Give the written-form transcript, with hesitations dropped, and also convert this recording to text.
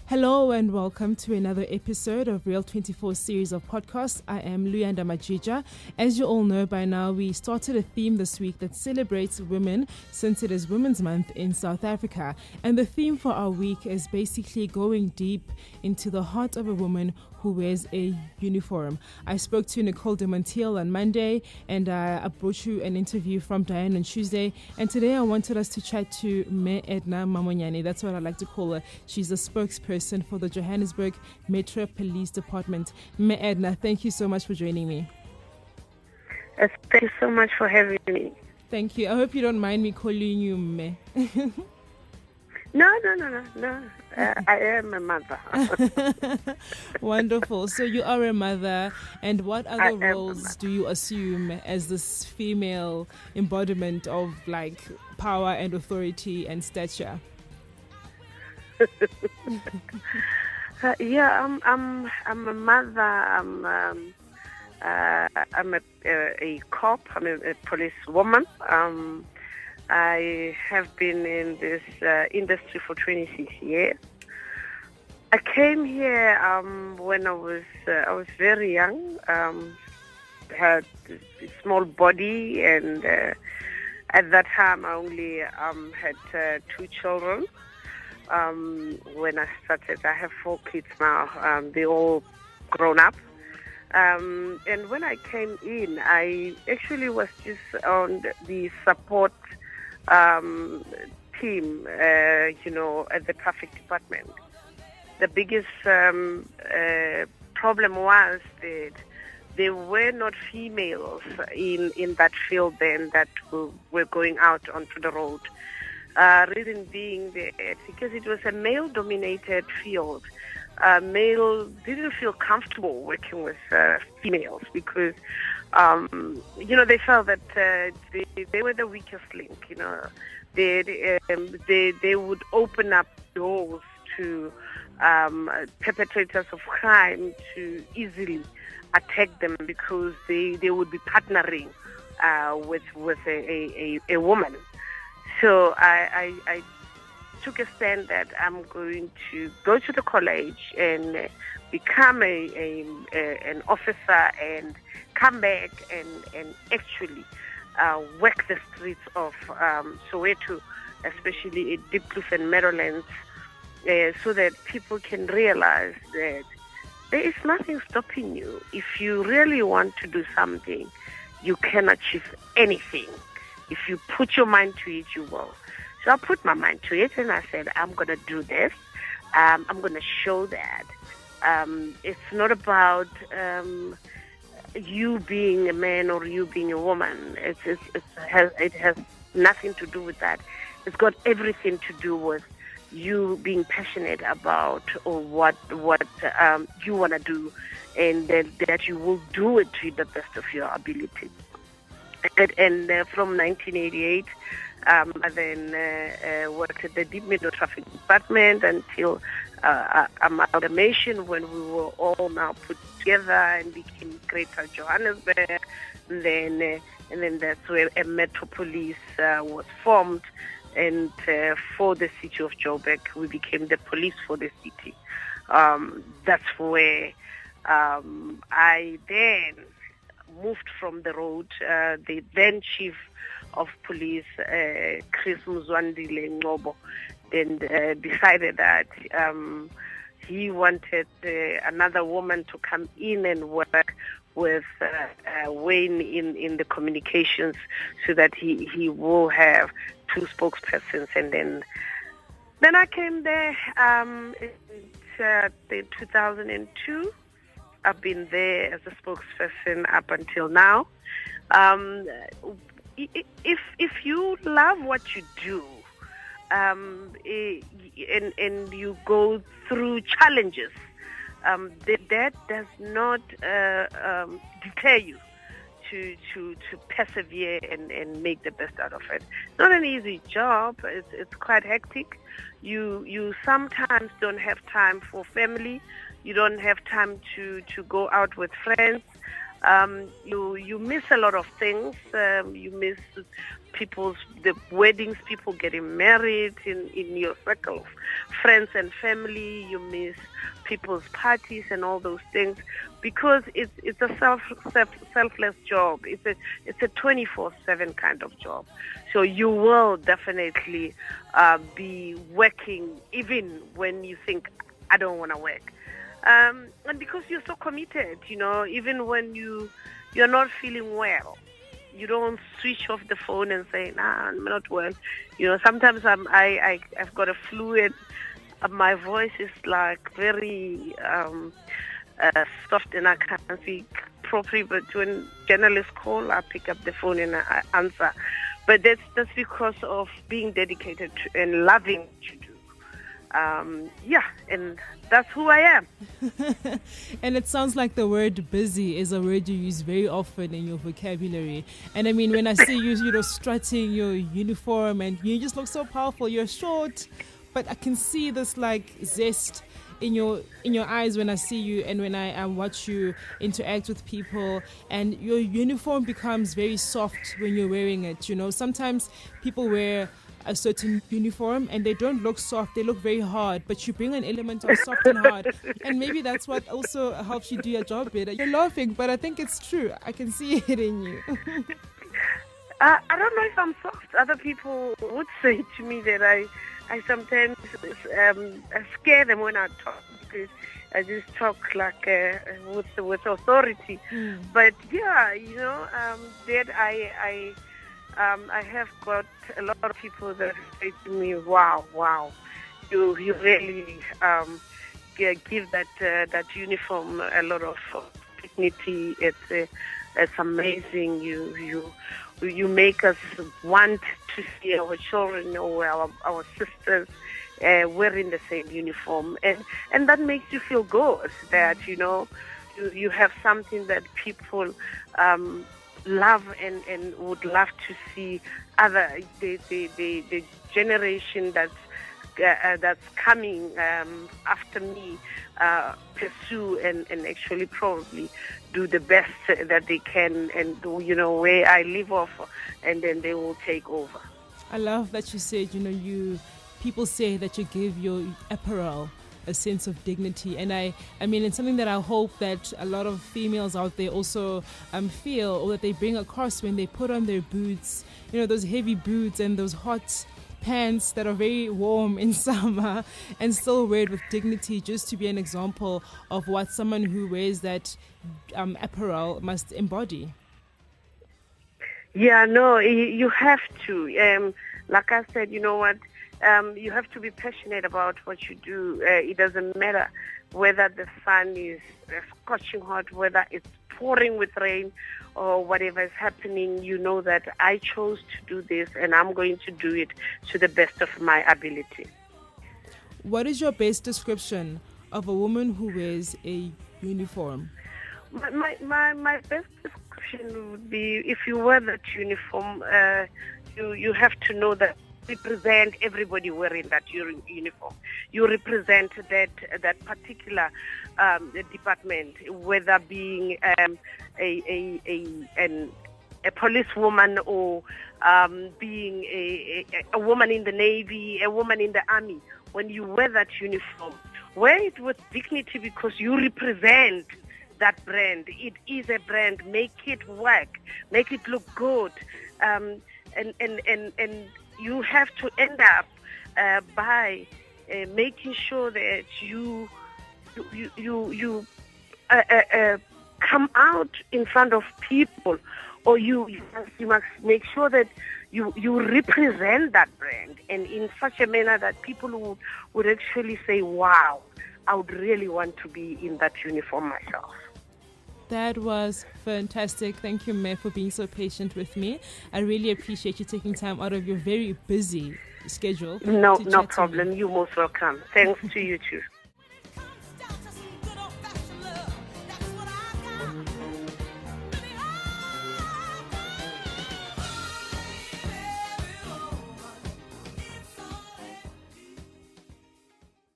Hello and welcome to another episode of Real 24 series of podcasts. I am Luyanda Majija. As you all know by now, we started a theme this week that celebrates women since it is Women's Month in South Africa. And the theme for our week is basically going deep into the heart of a woman who wears a uniform. I spoke to Nicole de Montiel on Monday, and I brought you an interview from Diane on Tuesday. And today I wanted us to chat to Edna Mamonyane. That's what I like to call her. She's a spokesperson for the Johannesburg Metro Police Department. Edna, thank you so much for joining me. Thank you so much for having me. Thank you. I hope you don't mind me calling you Me. No. I am a mother. Wonderful. So you are a mother, and what other roles do you assume as this female embodiment of like power and authority and stature? I'm a mother. I'm a cop. I'm a police woman. I have been in this industry for 26 years. I came here when I was very young. Had a small body, and at that time I only had 2 children. When I started, I have 4 kids now. They all grown up. And when I came in, I actually was just on the support team, at the traffic department. The biggest problem was that there were not females in that field then that were going out onto the road. Reason being that because it was a male-dominated field, male didn't feel comfortable working with females because, they felt that they were the weakest link. They would open up doors to perpetrators of crime to easily attack them because they would be partnering with a woman. So I took a stand that I'm going to go to the college and become an officer and come back and actually work the streets of Soweto, especially in Diepkloof and Meadowlands, so that people can realize that there is nothing stopping you. If you really want to do something, you can achieve anything. If you put your mind to it, you will. So I put my mind to it, and I said, I'm going to do this. I'm going to show that. It's not about you being a man or you being a woman. It has nothing to do with that. It's got everything to do with you being passionate about or what you want to do, and that you will do it to the best of your ability. And from 1988, I then worked at the Deep Middle Traffic Department until amalgamation, when we were all now put together and became Greater Johannesburg. And then that's where a Metro Police was formed. And for the city of Joburg, we became the police for the city. That's where I then moved from the road. The then chief of police, Chris Muzwandile Ngobo, then decided that he wanted another woman to come in and work with Wayne in the communications, so that he will have 2 spokespersons. And then I came there in 2002. I've been there as a spokesperson up until now. If you love what you do, and you go through challenges, that does not deter you to persevere and make the best out of it. It's not an easy job. It's quite hectic. You sometimes don't have time for family. You don't have time to go out with friends. You miss a lot of things. You miss the weddings, people getting married in your circle of friends and family. You miss people's parties and all those things, because it's a selfless job. It's a 24/7 kind of job. So you will definitely be working even when you think, I don't want to work. And because you're so committed, even when you're not feeling well, you don't switch off the phone and say, nah, I'm not well. Sometimes I've got a flu and my voice is like very soft and I can't speak properly. But when journalists call, I pick up the phone and I answer. But that's because of being dedicated to and loving what you do. And that's who I am. And it sounds like the word busy is a word you use very often in your vocabulary. And I mean, when I see you, strutting your uniform and you just look so powerful, you're short, but I can see this like zest in your eyes when I see you and when I watch you interact with people, and your uniform becomes very soft when you're wearing it. Sometimes people wear a certain uniform and they don't look soft, they look very hard, but you bring an element of soft and hard, and maybe that's what also helps you do your job better. You're laughing, but I think it's true. I can see it in you. I don't know if I'm soft. Other people would say to me that I sometimes scare them when I talk, because I just talk like with authority. But yeah, that I have got a lot of people that say to me, wow, you really give that uniform a lot of dignity. It's amazing. You make us want to see our children or our sisters wearing the same uniform, and that makes you feel good that you have something that people love and would love to see the generation that's coming after me pursue and actually probably do the best that they can, and where I live off, and then they will take over. I love that you said people say that you give your apparel a sense of dignity, and I mean it's something that I hope that a lot of females out there also feel, or that they bring across when they put on their boots, those heavy boots and those hot pants that are very warm in summer, and still wear it with dignity, just to be an example of what someone who wears that apparel must embody. Yeah, no, you have to. Like I said, you know what? You have to be passionate about what you do. It doesn't matter whether the sun is scorching hot, whether it's pouring with rain, or whatever is happening. You know that I chose to do this, and I'm going to do it to the best of my ability. What is your best description of a woman who wears a uniform? My best description would be, if you wear that uniform, you have to know that represent everybody wearing that uniform. You represent that particular department, whether being a policewoman or being a woman in the Navy, a woman in the Army. When you wear that uniform, wear it with dignity, because you represent that brand. It is a brand. Make it work. Make it look good. And you have to end up by making sure that you come out in front of people, or you must make sure that you represent that brand, and in such a manner that people would actually say, wow, I would really want to be in that uniform myself. That was fantastic. Thank you, Mae, for being so patient with me. I really appreciate you taking time out of your very busy schedule. No problem. You're most welcome. Thanks to you too.